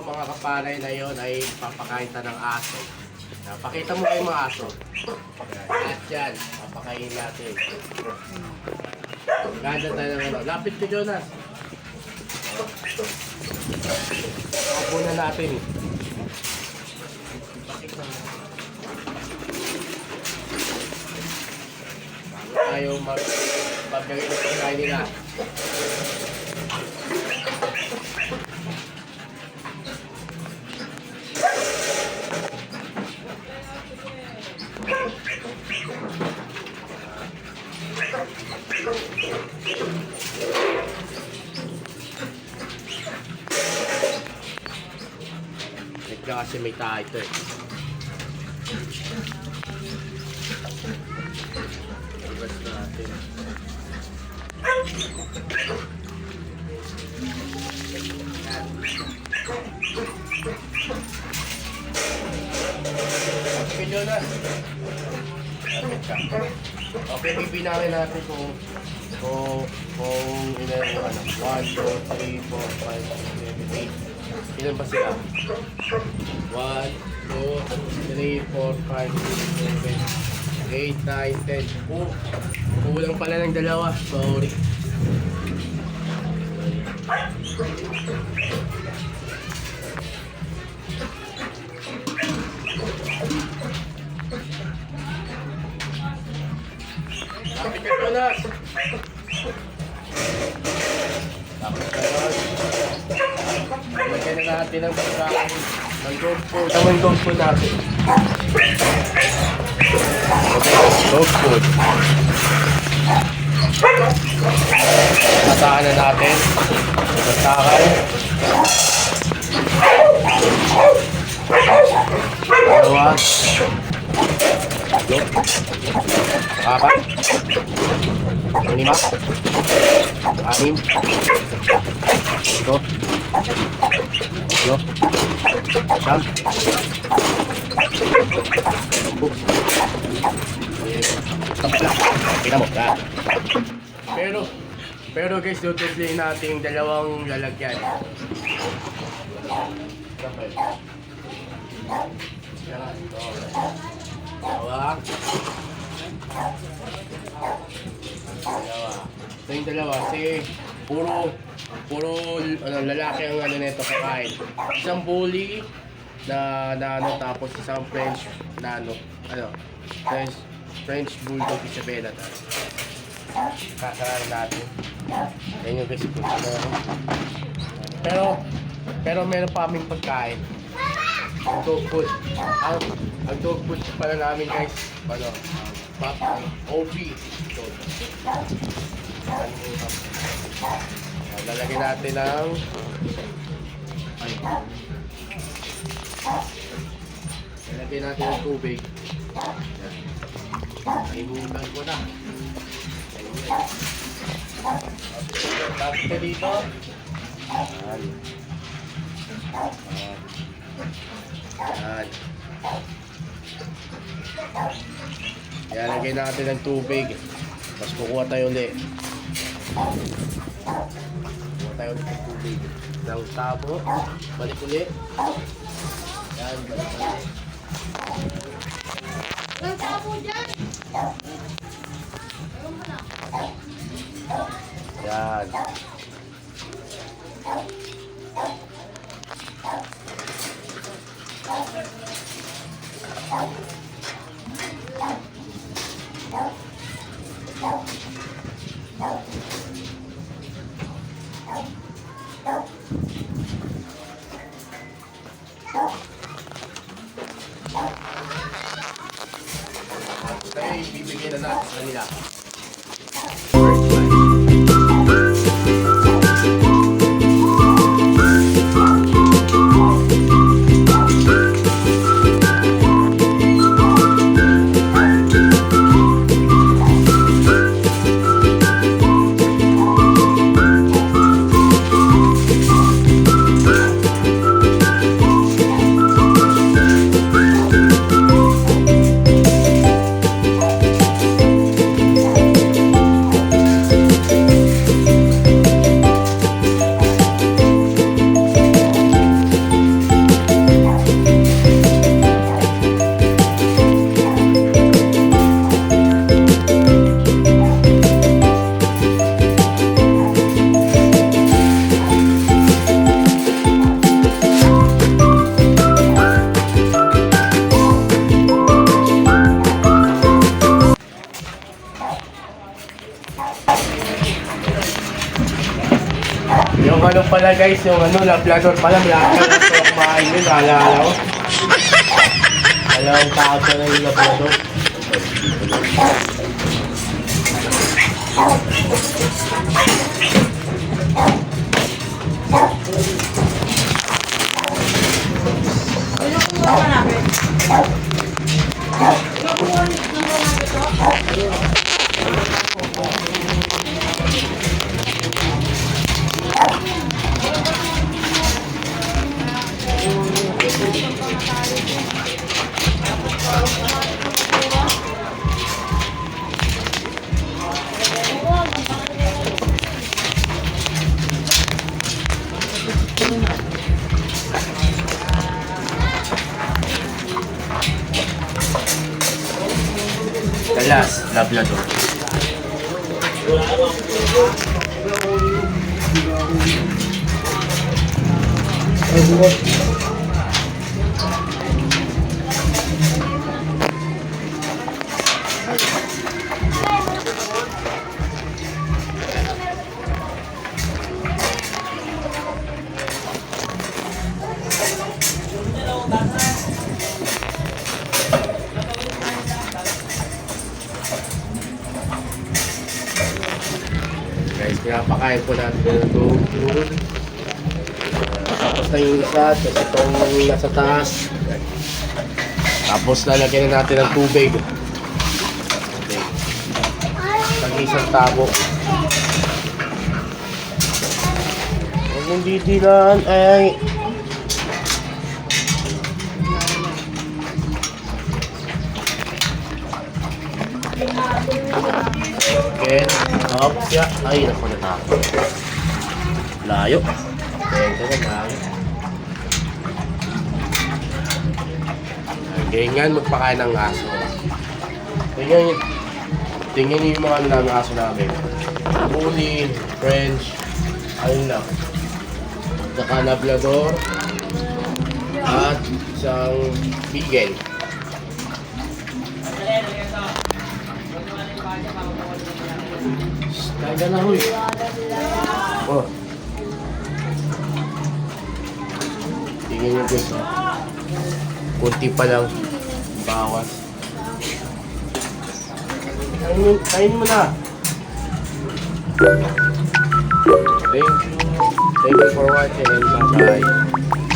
mga kapanay na yon ay papakain ta ng aso. Pakita mo kayo mga aso. At yan, papakain natin. Ganda tayo ng ano. Lapit ko, Jonas. Opo na natin. Tayo magbigay ng pagkain nila. Kasi may tayo ito eh. Ibas natin. Okay, Jonas. Okay, pipinangin natin kung ilan yung ano. 1, 2, 3, 4, 5, 6, 7, 8. Ilan ba sila? 1, 2, 3, 4, 5, 6, 7, 8, 9, 10. Kulang pala ng dalawa. Sorry. Kapit ka ito na. Tapos karon. Lagyan na natin ang pagkain ng dog food. Tama yung dog food natin. Okay, dog food. Tataan na natin. Tatakay. Dalawa. Tatlo. Apat. Lima. Anim. Ito. Yo. Siyam. Kita mo. Pero guys, tutuloy natin yung dalawang lalagyan. Dalawa. Ito yung dalawa. Kasi puro ano, lalaki ang ano nito kakain. Isang bully na ano, tapos isang French na ano French bulldog Isabela tayo. Kakain natin. Yan yung guys. Pero meron pa kaming pagkain. Ang dog food. Ang dog food pala namin guys. Ano? OB. Lalagyan natin ng lalagyan natin ng tubig. Inuulan ko na. Tapos ka dito. Yan, lagyan natin ng tubig. Tapos kukuha tayo ulit. Kukuha tayo ulit ng tubig. Ng tabo. Balik ulit. Yan, balik ulit. Ang tabo dyan! Yan. Tayo ibibigay na natin sa kanila. Yung ano pala guys, yung ano, Labrador pala, malaki ang gusto kumain yun, naalala ko. Alam, takot ko na yung Labrador. Dalas, Labrador. Guys, pinapakain po natin ng food. Tapos na yung isa, tapos itong nasa taas. Tapos lalagyan na natin ng tubig. Okay. Tag-isang tabo. Huwag mong didilaan ay... Okay, up siya. Ay, naku, natakot. Layo. Ito na, layo. Ganyan, magpakain ng aso. Tingnan niyo yung mga ano ng aso namin. Bully, French, ayun lang. Saka Labrador, at isang Beagle. Kaya na huy. Oh. Tingnan nyo guys. Kunti pa lang. Bawas. Kain mo na. Thank you. Thank you for watching. Bye bye.